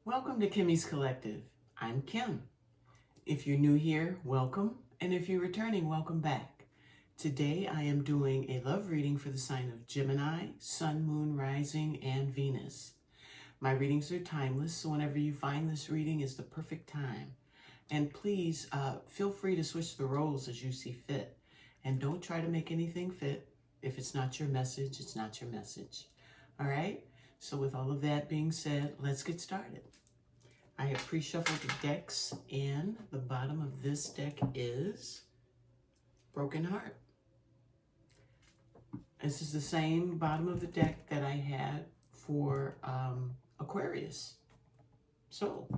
Welcome to Kimmy's Collective. I'm Kim. If you're new here, welcome. And if you're returning, welcome back. Today I am doing a love reading for the sign of Gemini, Sun, Moon, Rising, and Venus. My readings are timeless, so whenever you find this reading is the perfect time. And please feel free to switch the roles as you see fit. And don't try to make anything fit. If it's not your message, it's not your message. All right? So with all of that being said, let's get started. I have pre-shuffled the decks, and the bottom of this deck is Broken Heart. This is the same bottom of the deck that I had for Aquarius. So,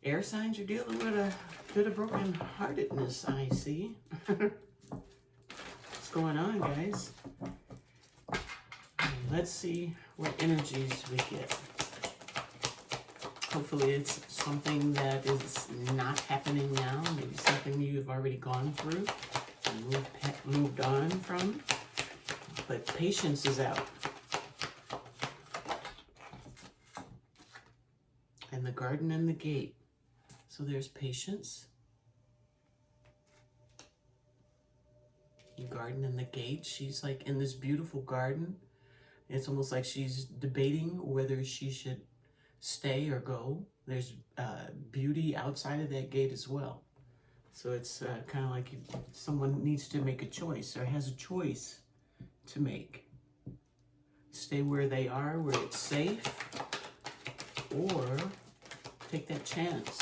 air signs are dealing with a bit of broken-heartedness, I see. What's going on, guys? Let's see what energies we get. Hopefully it's something that is not happening now, maybe something you've already gone through and moved on from, but patience is out. And the garden and the gate. So there's patience. The garden and the gate. She's like in this beautiful garden. It's almost like she's debating whether she should stay or go. There's beauty outside of that gate as well. So it's kind of like someone needs to make a choice or has a choice to make. Stay where they are, where it's safe, or take that chance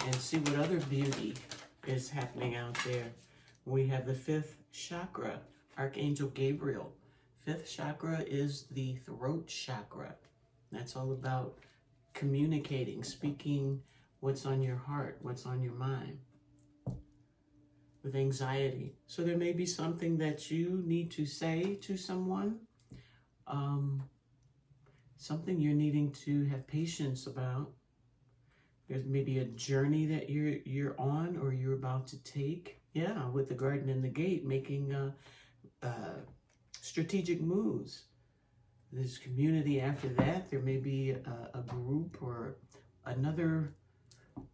and see what other beauty is happening out there. We have the fifth chakra, Archangel Gabriel. Fifth chakra is the throat chakra. That's all about communicating, speaking what's on your heart, what's on your mind, with anxiety. So there may be something that you need to say to someone, something you're needing to have patience about. There's maybe a journey that you're on or you're about to take. Yeah, with the garden and the gate, making strategic moves. There's community after that. There may be a group or another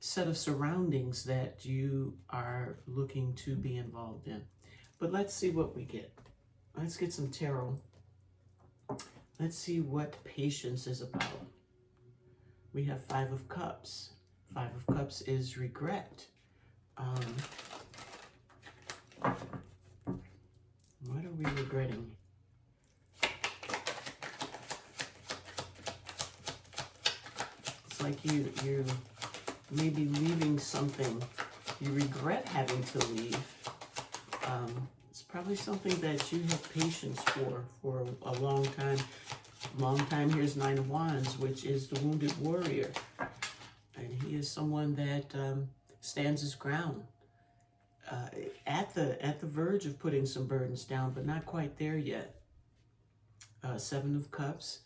set of surroundings that you are looking to be involved in. But let's see what we get. Let's get some tarot. Let's see what patience is about. We have Five of Cups. Five of Cups is regret. What are we regretting? It's like you may be leaving something you regret having to leave. It's probably something that you have patience for a long time. Long time. Here's Nine of Wands, which is the wounded warrior. And he is someone that stands his ground. At the verge of putting some burdens down, but not quite there yet. Seven of Cups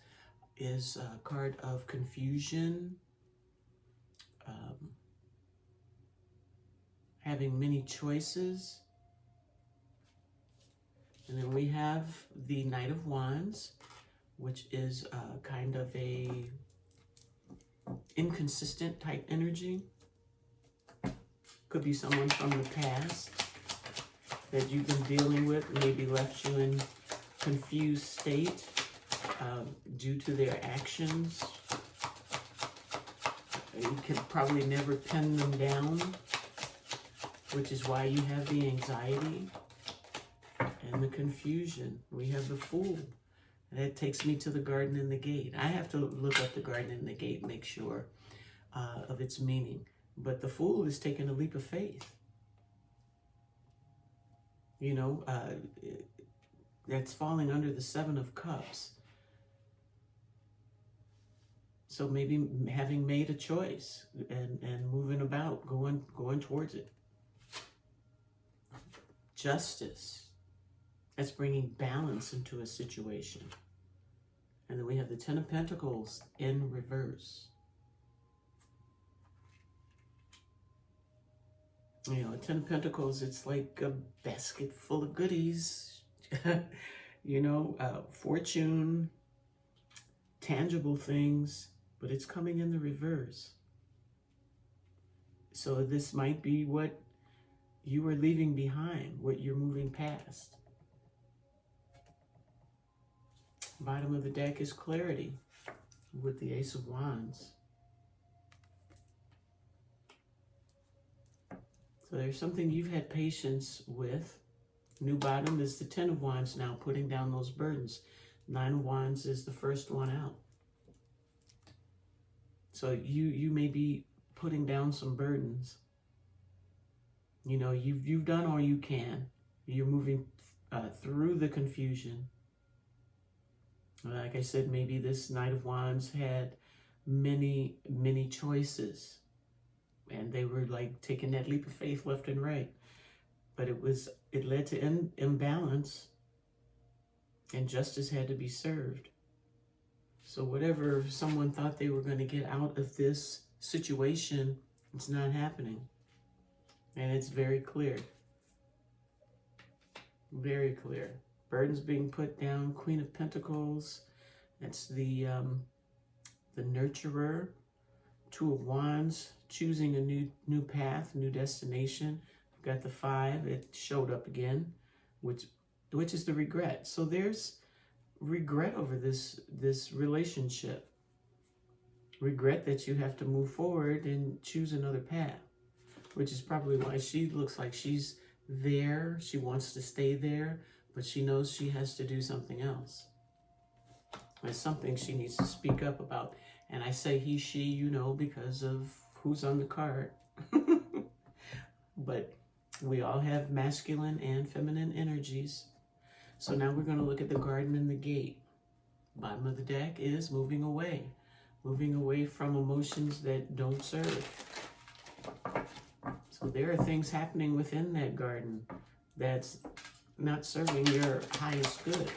is a card of confusion, having many choices. And then we have the Knight of Wands, which is kind of a inconsistent type energy. Could be someone from the past that you've been dealing with, maybe left you in confused state due to their actions. You could probably never pin them down, which is why you have the anxiety and the confusion. We have the Fool. That takes me to the garden and the gate. I have to look up the garden and the gate, make sure of its meaning. But the Fool is taking a leap of faith. You know, that's falling under the Seven of Cups. So maybe having made a choice and moving about, going towards it. Justice. That's bringing balance into a situation. And then we have the Ten of Pentacles in reverse. You know, a Ten of Pentacles, it's like a basket full of goodies. You know, fortune, tangible things. but it's coming in the reverse. So this might be what you are leaving behind, what you're moving past. Bottom of the deck is clarity with the Ace of Wands. So there's something you've had patience with. New bottom is the Ten of Wands now, putting down those burdens. Nine of Wands is the first one out. So you may be putting down some burdens. You know, you've done all you can. You're moving through the confusion. Like I said, maybe this Knight of Wands had many choices, and they were like taking that leap of faith left and right. But it led to imbalance, and justice had to be served. So whatever someone thought they were going to get out of this situation, it's not happening. And it's very clear. Very clear. Burdens being put down. Queen of Pentacles. That's the nurturer. Two of Wands. Choosing a new path, new destination. We've got the 5. It showed up again, which is the regret. So there's regret over this relationship. Regret that you have to move forward and choose another path, which is probably why she looks like she's there. She wants to stay there, but she knows she has to do something else. There's something she needs to speak up about. And I say he, she, you know, because of who's on the card. But we all have masculine and feminine energies. So now we're going to look at the garden and the gate. Bottom of the deck is moving away. Moving away from emotions that don't serve. So there are things happening within that garden that's not serving your highest good.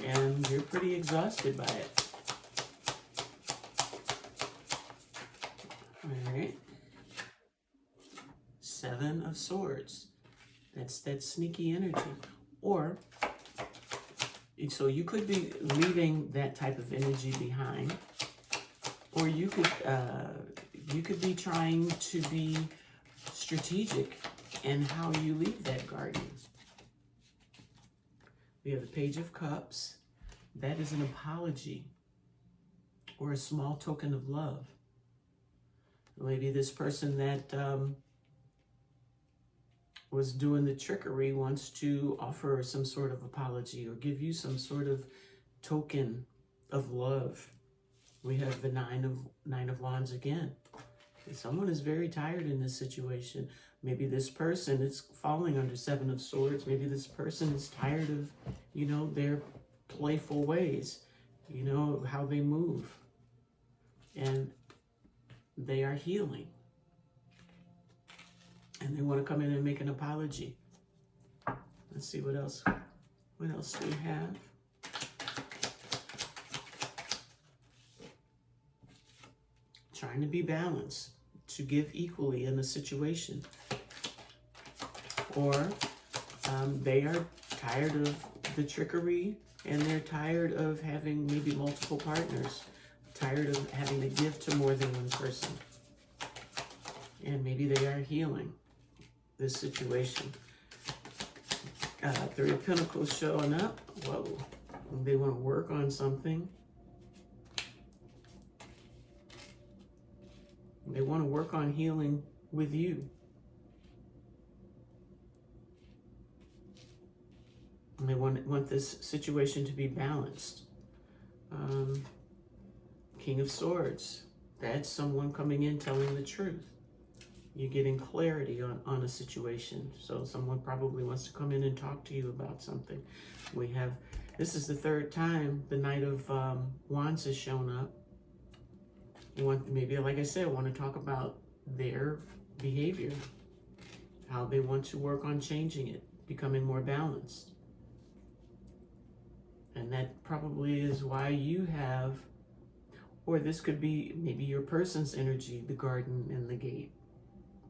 And you're pretty exhausted by it. All right. 7 of Swords. That's that sneaky energy. Or, so you could be leaving that type of energy behind. Or you could be trying to be strategic in how you leave that garden. We have the Page of Cups. That is an apology or a small token of love. Maybe this person that was doing the trickery wants to offer some sort of apology or give you some sort of token of love. We have the Nine of Wands again. Someone is very tired in this situation. Maybe this person is falling under 7 of Swords. Maybe this person is tired of, you know, their playful ways, you know, how they move. And they are healing. And they want to come in and make an apology. Let's see what else. What else do we have? Trying to be balanced, to give equally in a situation. Or they are tired of the trickery and they're tired of having maybe multiple partners, tired of having to give to more than one person. And maybe they are healing this situation. 3 of Pentacles showing up. Whoa. They want to work on something. They want to work on healing with you. And they want this situation to be balanced. King of Swords. That's someone coming in telling the truth. You're getting clarity on a situation. So someone probably wants to come in and talk to you about something. We have, this is the 3rd time the Knight of Wands has shown up. Maybe, like I said, want to talk about their behavior, how they want to work on changing it, becoming more balanced. And that probably is why you have, or this could be maybe your person's energy, the garden and the gate.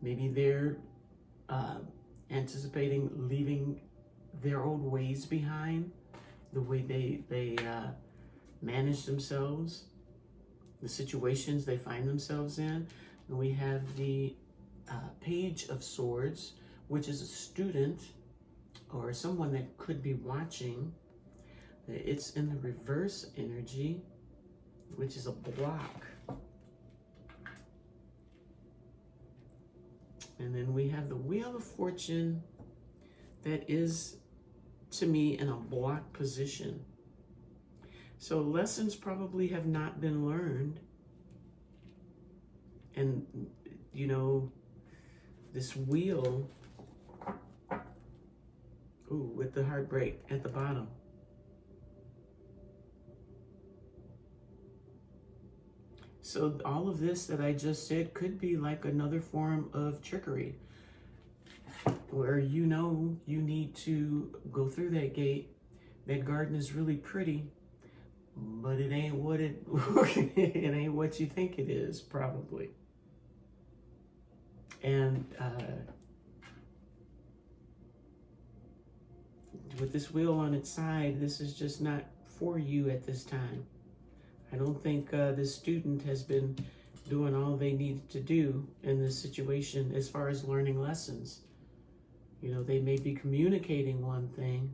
Maybe they're anticipating leaving their old ways behind, the way they manage themselves, the situations they find themselves in. And we have the Page of Swords, which is a student or someone that could be watching. It's in the reverse energy, which is a block. And then we have the Wheel of Fortune that is, to me, in a block position. So lessons probably have not been learned. And, you know, this wheel, ooh, with the heartbreak at the bottom. So all of this that I just said could be like another form of trickery, where you know you need to go through that gate. That garden is really pretty, but it ain't what it ain't what you think it is, probably. And with this wheel on its side, this is just not for you at this time. I don't think this student has been doing all they needed to do in this situation as far as learning lessons. You know, they may be communicating one thing,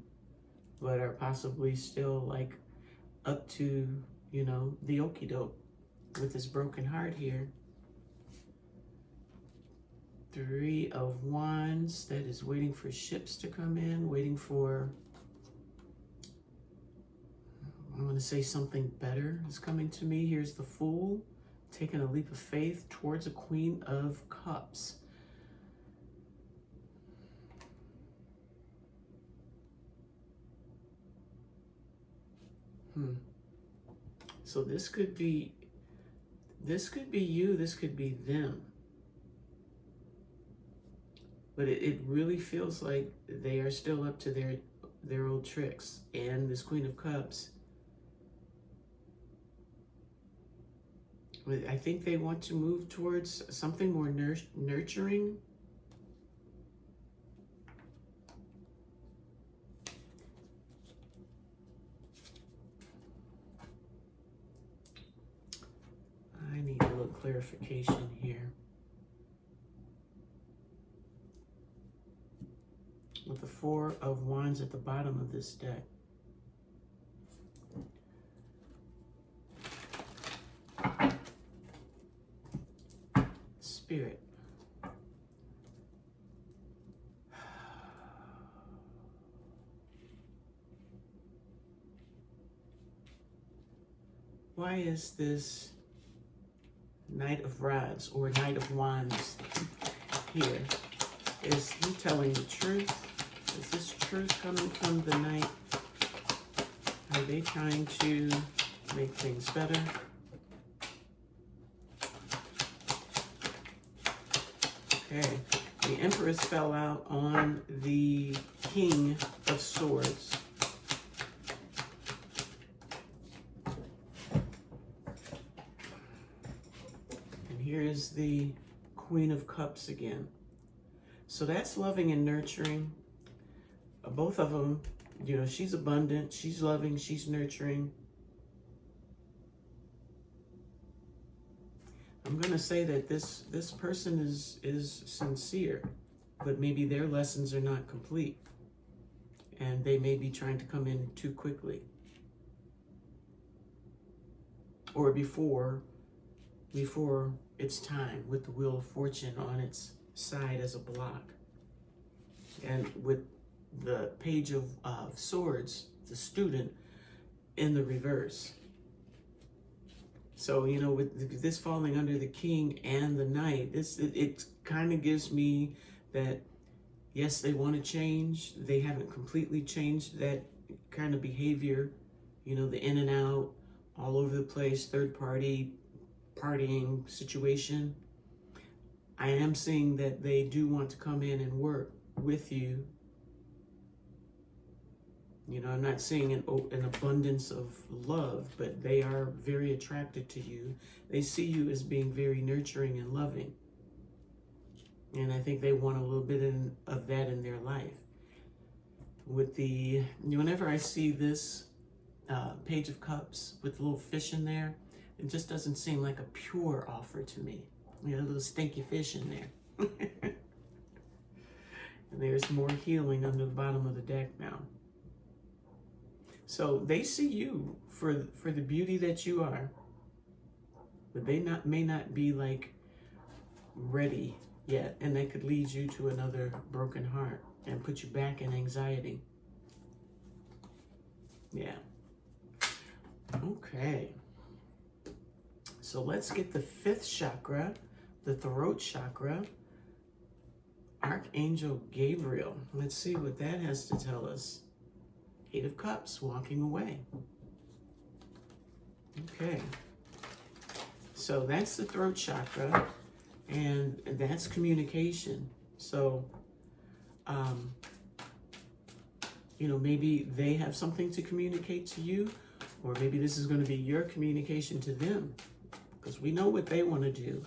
but are possibly still like up to, you know, the okie doke with this broken heart here. 3 of Wands, that is waiting for ships to come in, waiting for, I want to say something better is coming to me. Here's the Fool, taking a leap of faith towards a Queen of Cups. So this could be you, this could be them. But it really feels like they are still up to their old tricks. And this Queen of Cups, I think they want to move towards something more nurturing. I need a little clarification here. With the 4 of Wands at the bottom of this deck. Spirit. Why is this Knight of Rods or Knight of Wands here? Is he telling the truth? Is this truth coming from the Knight? Are they trying to make things better? Okay, the Empress fell out on the King of Swords. And here is the Queen of Cups again. So that's loving and nurturing. Both of them, you know, she's abundant, she's loving, she's nurturing. I'm going to say that this person is sincere, but maybe their lessons are not complete. And they may be trying to come in too quickly. Or before it's time, with the Wheel of Fortune on its side as a block. And with the Page of Swords, the student, in the reverse. So, you know, with this falling under the King and the Knight, it kind of gives me that, yes, they want to change. They haven't completely changed that kind of behavior, you know, the in and out, all over the place, third party, partying situation. I am seeing that they do want to come in and work with you. You know, I'm not seeing an abundance of love, but they are very attracted to you. They see you as being very nurturing and loving. And I think they want a little bit of that in their life. With the, whenever I see this Page of Cups with a little fish in there. It just doesn't seem like a pure offer to me. You know, a little stinky fish in there. And there's more healing under the bottom of the deck now. So they see you for the beauty that you are, but they may not be like ready yet, and that could lead you to another broken heart and put you back in anxiety. Yeah. Okay. So let's get the 5th chakra, the throat chakra. Archangel Gabriel. Let's see what that has to tell us. 8 of Cups, walking away. Okay. So that's the throat chakra, and that's communication. So, you know, maybe they have something to communicate to you, or maybe this is going to be your communication to them, because we know what they want to do,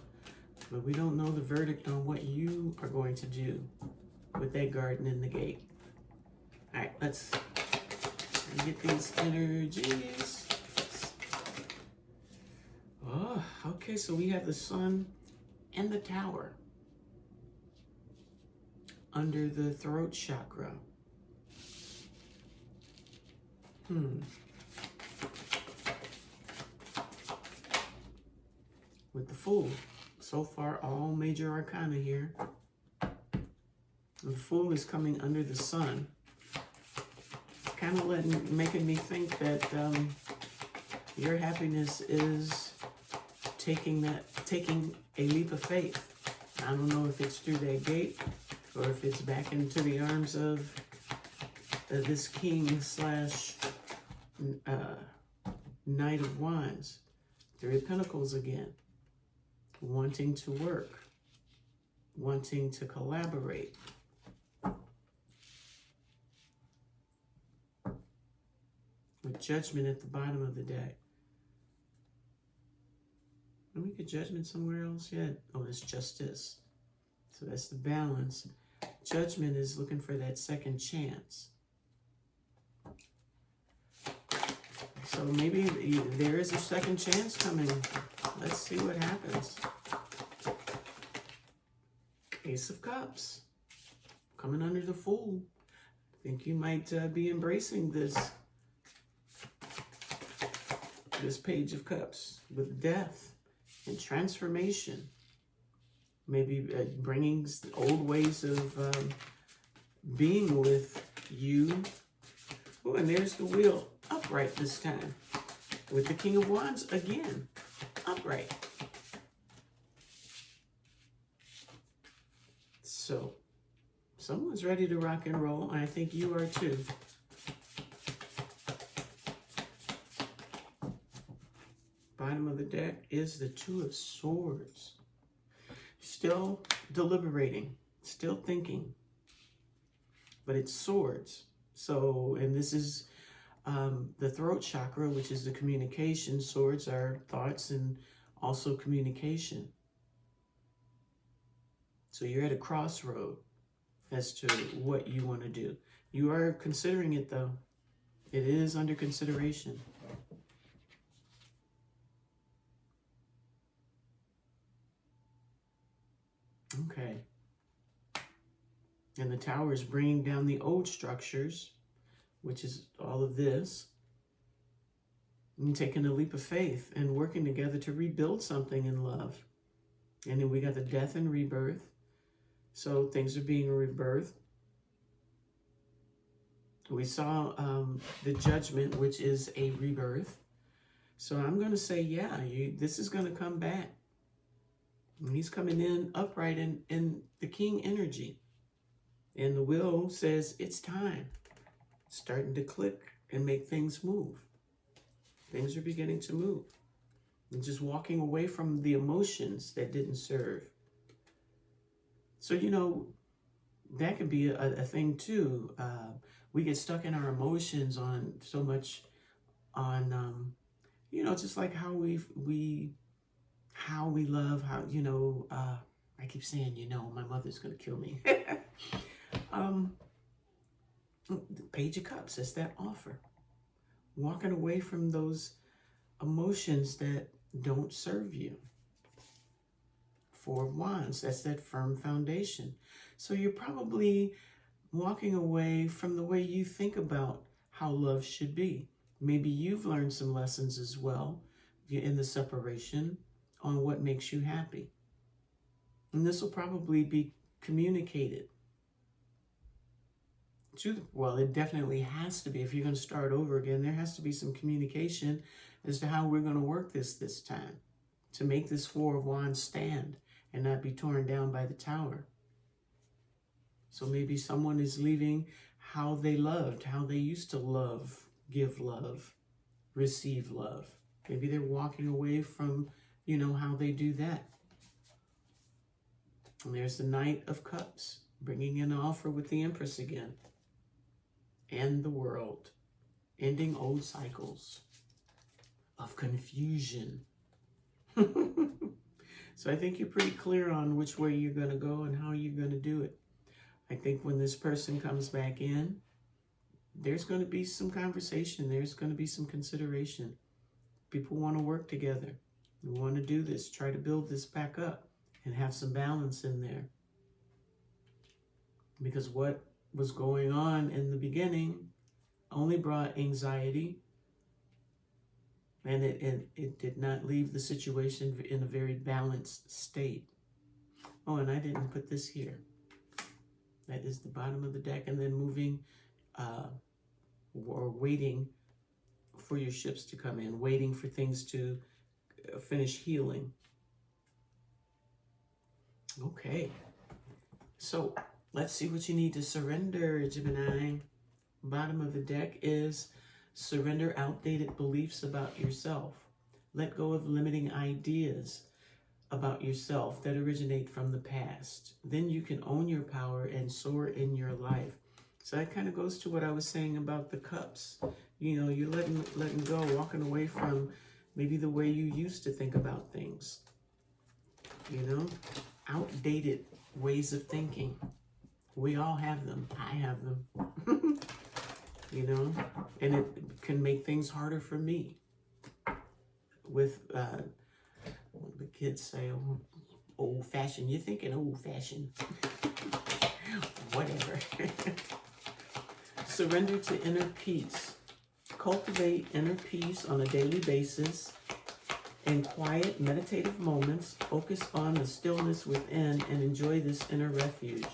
but we don't know the verdict on what you are going to do with that garden in the gate. All right, let's get these energies. Oh, okay, so we have the Sun and the Tower under the throat chakra. With the Fool. So far, all major arcana here. The Fool is coming under the Sun. It's kind of making me think that your happiness is taking a leap of faith. I don't know if it's through that gate or if it's back into the arms of this King slash Knight of Wands. 3 of Pentacles again. Wanting to work, wanting to collaborate. With Judgment at the bottom of the deck. And we get Judgment somewhere else yet? Oh, it's Justice. So that's the balance. Judgment is looking for that second chance. So maybe there is a second chance coming. Let's see what happens. Ace of Cups. Coming under the Fool. I think you might be embracing this Page of Cups with death and transformation. Maybe bringing old ways of being with you. Oh, and there's the Wheel. Upright this time. With the King of Wands again. Upright. So, someone's ready to rock and roll. I think you are too. Bottom of the deck is the 2 of Swords. Still deliberating, still thinking, but it's swords. So, and this is the throat chakra, which is the communication. Swords are thoughts and also communication. So you're at a crossroad as to what you want to do. You are considering it though. It is under consideration. Okay. And the Tower is bringing down the old structures, which is all of this, and taking a leap of faith and working together to rebuild something in love. And then we got the Death and Rebirth. So things are being rebirthed. We saw the Judgment, which is a rebirth. So I'm going to say, yeah, this is going to come back. And he's coming in upright in the King energy. And the Wheel says it's time. It's starting to click and make things move. Things are beginning to move. And just walking away from the emotions that didn't serve. So, you know, that could be a thing too. We get stuck in our emotions on so much on, you know, just like how we love, how, you know, I keep saying, you know, my mother's going to kill me. The Page of Cups, that's that offer. walking away from those emotions that don't serve you. Four of Wands, that's that firm foundation. So you're probably walking away from the way you think about how love should be. Maybe you've learned some lessons as well in the separation on what makes you happy. And this will probably be communicated. Well, it definitely has to be. If you're going to start over again, there has to be some communication as to how we're going to work this time to make this Four of Wands stand and not be torn down by the Tower. So maybe someone is leaving how they loved, how they used to love, give love, receive love. Maybe they're walking away from, how they do that. And there's the Knight of Cups, bringing in an offer with the Empress again. End the world, ending old cycles of confusion. So I think you're pretty clear on which way you're going to go and how you're going to do it. I think when this person comes back in, there's going to be some conversation. There's going to be some consideration. People want to work together. We want to do this, try to build this back up and have some balance in there. Because what was going on in the beginning only brought anxiety, and it did not leave the situation in a very balanced state. Oh, and I didn't put this here. That is the bottom of the deck, and then moving or waiting for your ships to come in, waiting for things to finish healing. Okay, so let's see what you need to surrender, Gemini. Bottom of the deck is surrender outdated beliefs about yourself. Let go of limiting ideas about yourself that originate from the past. Then you can own your power and soar in your life. So that kind of goes to what I was saying about the cups. You're letting go, walking away from maybe the way you used to think about things. Outdated ways of thinking. We all have them. I have them. And it can make things harder for me. With, what the kids say, old-fashioned. You're thinking old-fashioned. Whatever. Surrender to inner peace. Cultivate inner peace on a daily basis. In quiet, meditative moments, focus on the stillness within and enjoy this inner refuge.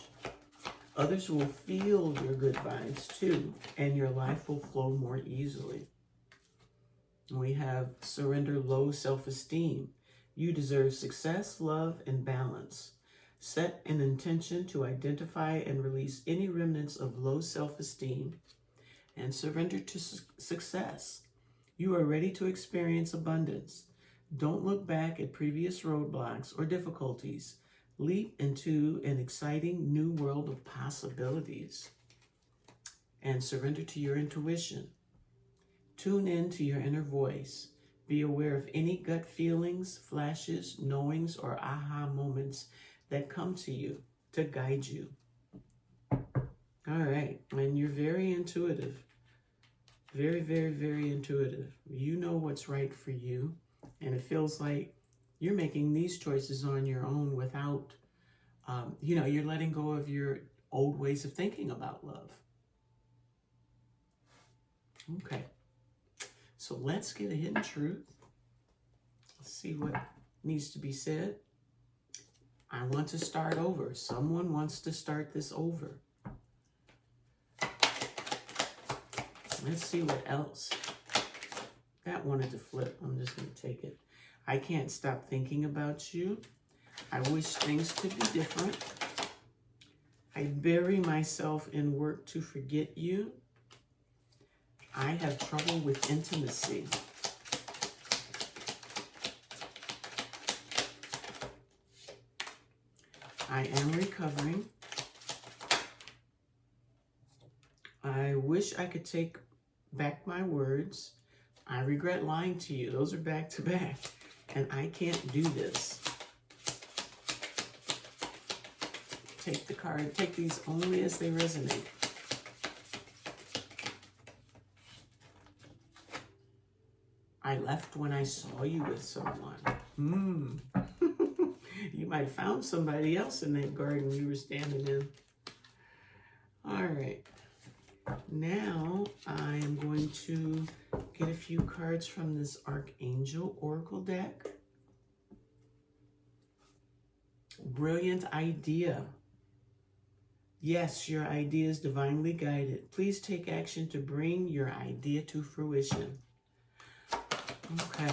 Others will feel your good vibes too, and your life will flow more easily. We have surrender low self-esteem. You deserve success, love, and balance. Set an intention to identify and release any remnants of low self-esteem and surrender to success. You are ready to experience abundance. Don't look back at previous roadblocks or difficulties. Leap into an exciting new world of possibilities. And surrender to your intuition. Tune in to your inner voice. Be aware of any gut feelings, flashes, knowings, or aha moments that come to you to guide you. All right, and you're very intuitive. Very, very, very intuitive. You know what's right for you, and it feels like you're making these choices on your own without, you're letting go of your old ways of thinking about love. Okay, so let's get a hidden truth. Let's see what needs to be said. I want to start over. Someone wants to start this over. Let's see what else. That wanted to flip. I'm just going to take it. I can't stop thinking about you. I wish things could be different. I bury myself in work to forget you. I have trouble with intimacy. I am recovering. I wish I could take back my words. I regret lying to you. Those are back to back. And I can't do this. Take the card. Take these only as they resonate. I left when I saw you with someone. You might have found somebody else in that garden you were standing in. All right. Now I am going to get a few cards from this Archangel Oracle deck. Brilliant idea. Yes, your idea is divinely guided. Please take action to bring your idea to fruition. Okay,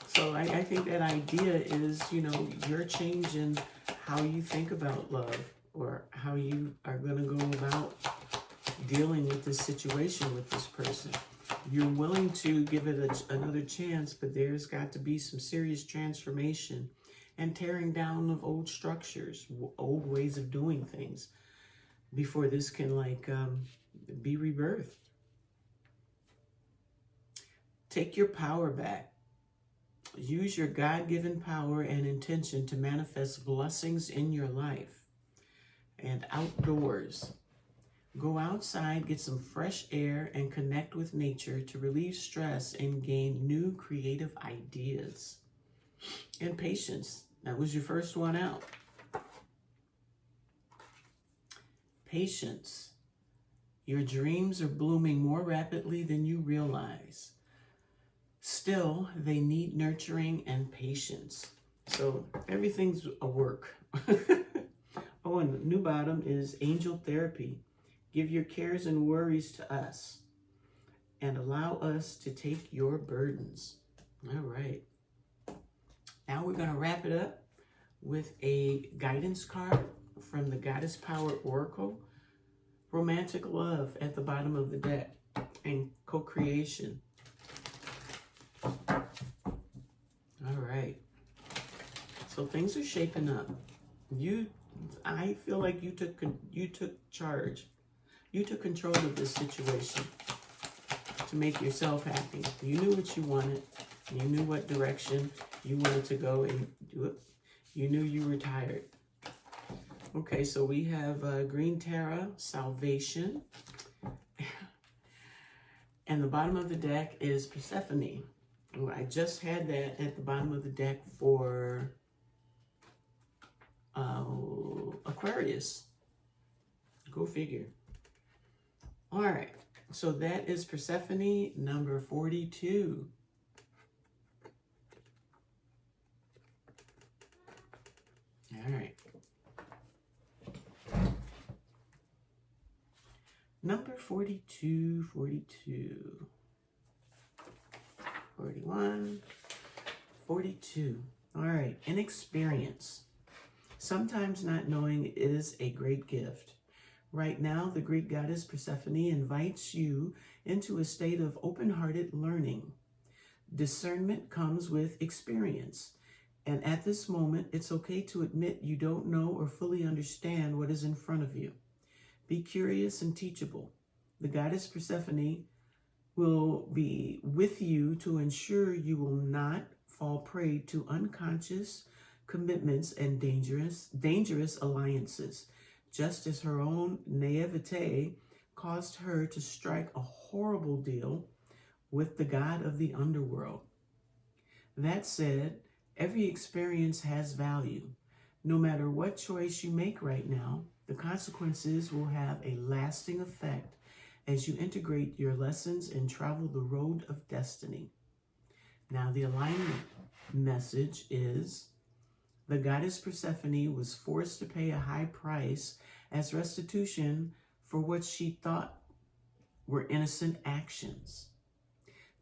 so I think that idea is, you know, you're changing how you think about love or how you are going to go about dealing with this situation with this person. You're willing to give it another chance, but there's got to be some serious transformation and tearing down of old structures, old ways of doing things before this can be rebirthed. Take your power back. Use your God-given power and intention to manifest blessings in your life and outdoors. Go outside, get some fresh air, and connect with nature to relieve stress and gain new creative ideas. And patience. That was your first one out. Patience. Your dreams are blooming more rapidly than you realize. Still, they need nurturing and patience. So everything's a work. Oh, and the new bottom is angel therapy. Give your cares and worries to us and allow us to take your burdens. All right. Now we're going to wrap it up with a guidance card from the Goddess Power Oracle. Romantic love at the bottom of the deck and co-creation. All right. So things are shaping up. I feel like you took charge. You took control of this situation to make yourself happy. You knew what you wanted. You knew what direction you wanted to go and do it. You knew you were tired. Okay, so we have Green Terra, Salvation. And the bottom of the deck is Persephone. I just had that at the bottom of the deck for Aquarius. Go figure. All right, so that is Persephone number 42. All right. Number 42, 42, 41, 42. All right, inexperience. Sometimes not knowing is a great gift. Right now, the Greek goddess Persephone invites you into a state of open-hearted learning. Discernment comes with experience. And at this moment, it's okay to admit you don't know or fully understand what is in front of you. Be curious and teachable. The goddess Persephone will be with you to ensure you will not fall prey to unconscious commitments and dangerous alliances, just as her own naivete caused her to strike a horrible deal with the god of the underworld. That said, every experience has value. No matter what choice you make right now, the consequences will have a lasting effect as you integrate your lessons and travel the road of destiny. Now, the alignment message is the goddess Persephone was forced to pay a high price as restitution for what she thought were innocent actions.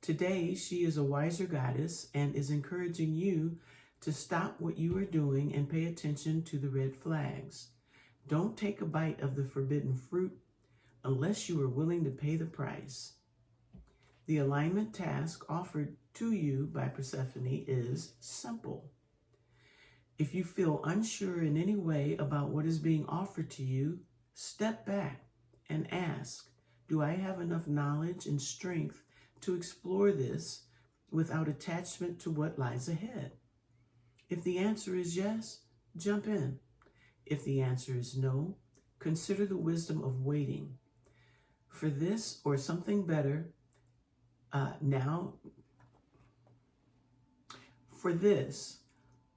Today, she is a wiser goddess and is encouraging you to stop what you are doing and pay attention to the red flags. Don't take a bite of the forbidden fruit unless you are willing to pay the price. The alignment task offered to you by Persephone is simple. If you feel unsure in any way about what is being offered to you, step back and ask, do I have enough knowledge and strength to explore this without attachment to what lies ahead? If the answer is yes, jump in. If the answer is no, consider the wisdom of waiting. For this or something better, now for this,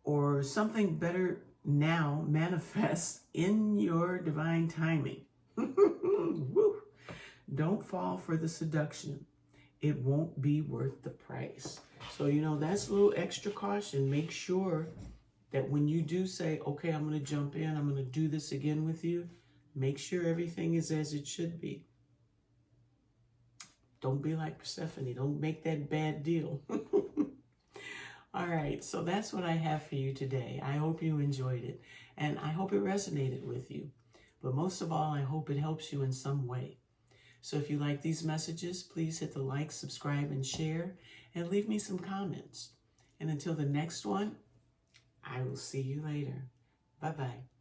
or something better now manifests in your divine timing. Woo. Don't fall for the seduction. It won't be worth the price. So, you know, that's a little extra caution. Make sure that when you do say, okay, I'm going to jump in, I'm going to do this again with you, make sure everything is as it should be. Don't be like Persephone. Don't make that bad deal. All right, so that's what I have for you today. I hope you enjoyed it, and I hope it resonated with you. But most of all, I hope it helps you in some way. So if you like these messages, please hit the like, subscribe, and share, and leave me some comments. And until the next one, I will see you later. Bye-bye.